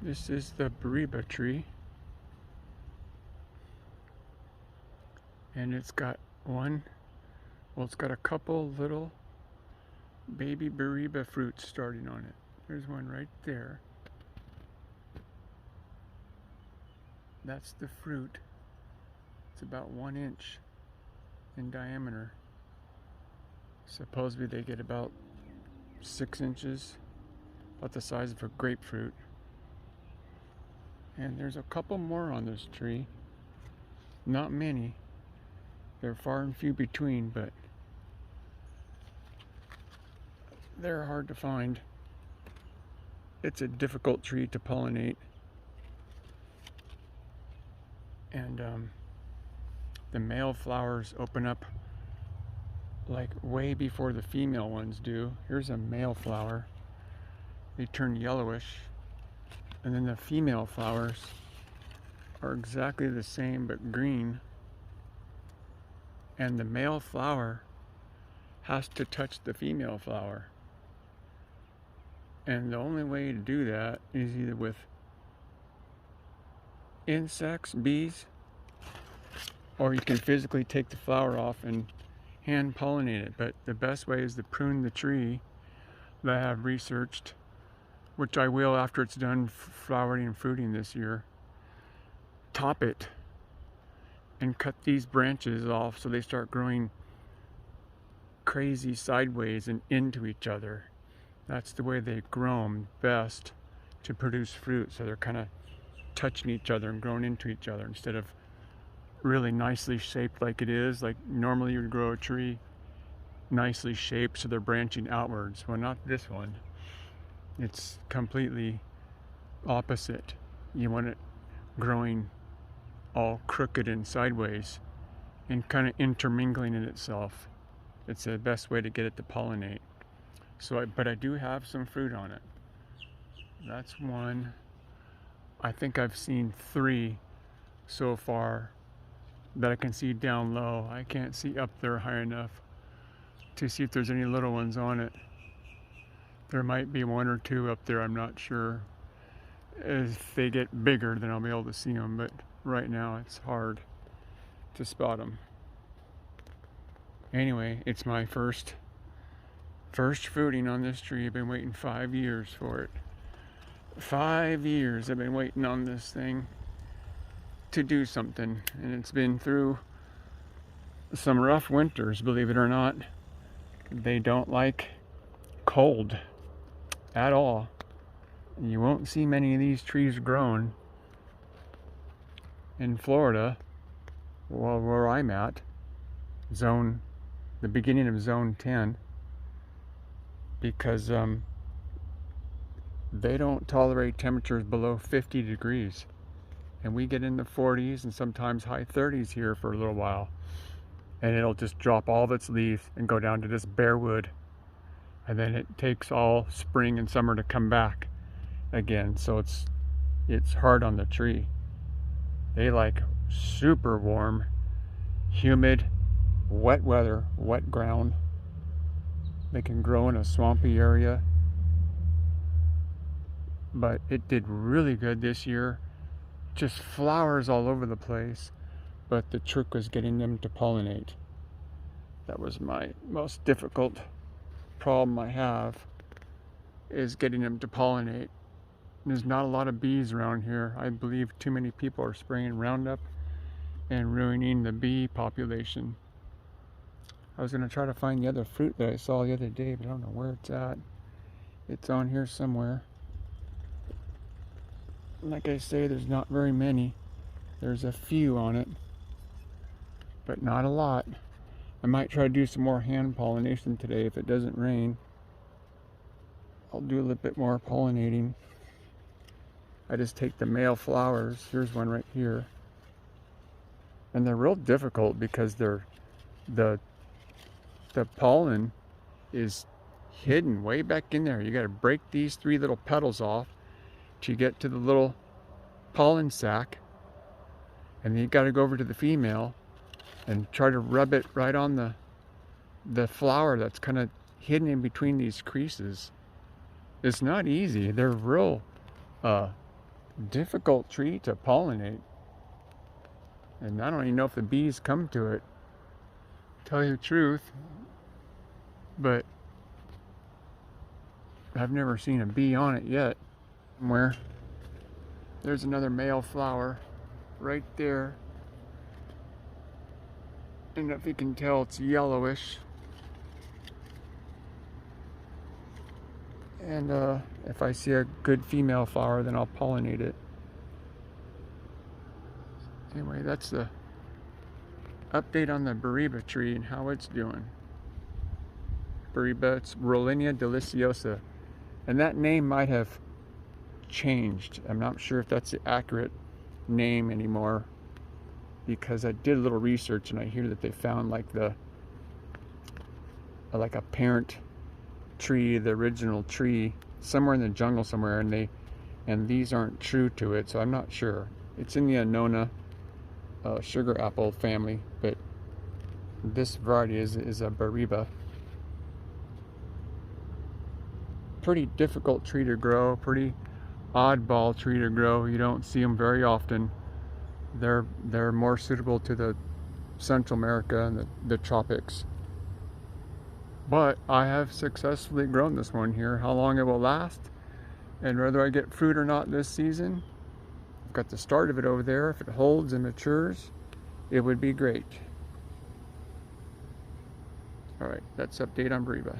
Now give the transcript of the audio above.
This is the Bariba tree, and it's got it's got a couple little baby Bariba fruits starting on it. There's one right there. That's the fruit. It's about 1 inch in diameter. Supposedly they get about 6 inches, about the size of a grapefruit. And there's a couple more on this tree. Not many. They're far and few between, but they're hard to find. It's a difficult tree to pollinate. And the male flowers open up like way before the female ones do. Here's a male flower. They turn yellowish. And then the female flowers are exactly the same but green. And the male flower has to touch the female flower. And the only way to do that is either with insects, bees, or you can physically take the flower off and hand pollinate it. But the best way is to prune the tree that I have researched, which I will after it's done flowering and fruiting this year. Top it and cut these branches off so they start growing crazy sideways and into each other. That's the way they grow them best to produce fruit. So they're kind of touching each other and growing into each other instead of really nicely shaped like it is. Like normally you would grow a tree nicely shaped so they're branching outwards. Well, not this one. It's completely opposite. You want it growing all crooked and sideways and kind of intermingling in itself. It's the best way to get it to pollinate. But I do have some fruit on it. That's one. I think I've seen 3 so far that I can see down low. I can't see up there high enough to see if there's any little ones on it. There might be 1 or 2 up there, I'm not sure. If they get bigger, then I'll be able to see them, but right now it's hard to spot them. Anyway, it's my first fruiting on this tree. I've been waiting 5 years for it. 5 years I've been waiting on this thing to do something, and it's been through some rough winters, believe it or not. They don't like cold at all. You won't see many of these trees grown in Florida, well, where I'm at, the beginning of zone 10, because they don't tolerate temperatures below 50 degrees. And we get in the 40s and sometimes high 30s here for a little while. And it'll just drop all of its leaves and go down to just bare wood. And then it takes all spring and summer to come back again. So it's hard on the tree. They like super warm, humid, wet weather, wet ground. They can grow in a swampy area. But it did really good this year. Just flowers all over the place. But the trick was getting them to pollinate. That was my most difficult problem I have, is getting them to pollinate. There's not a lot of bees around here. I believe too many people are spraying Roundup and ruining the bee population. I was going to try to find the other fruit that I saw the other day, but I don't know where it's at. It's on here somewhere. Like I say, there's not very many. There's a few on it, but not a lot. I might try to do some more hand pollination today if it doesn't rain. I'll do a little bit more pollinating. I just take the male flowers. Here's one right here. And they're real difficult because the pollen is hidden way back in there. You got to break these 3 little petals off to get to the little pollen sac. And then you got to go over to the female and try to rub it right on the flower that's kind of hidden in between these creases. It's not easy. They're real difficult tree to pollinate. And I don't even know if the bees come to it, tell you the truth, but I've never seen a bee on it yet. Somewhere. There's another male flower right there. And if you can tell, it's yellowish. And if I see a good female flower, then I'll pollinate it. Anyway, that's the update on the Bariba tree and how it's doing. Bariba, it's Rollinia deliciosa. And that name might have changed. I'm not sure if that's the accurate name anymore, because I did a little research and I hear that they found like a parent tree, the original tree, somewhere in the jungle somewhere, and these aren't true to it, so I'm not sure. It's in the Annona sugar apple family, but this variety is a Bariba. Pretty difficult tree to grow, pretty oddball tree to grow. You don't see them very often. They're more suitable to the Central America and the tropics. But I have successfully grown this one here. How long it will last and whether I get fruit or not this season, I've got the start of it over there. If it holds and matures, it would be great. All right, that's update on Bariba.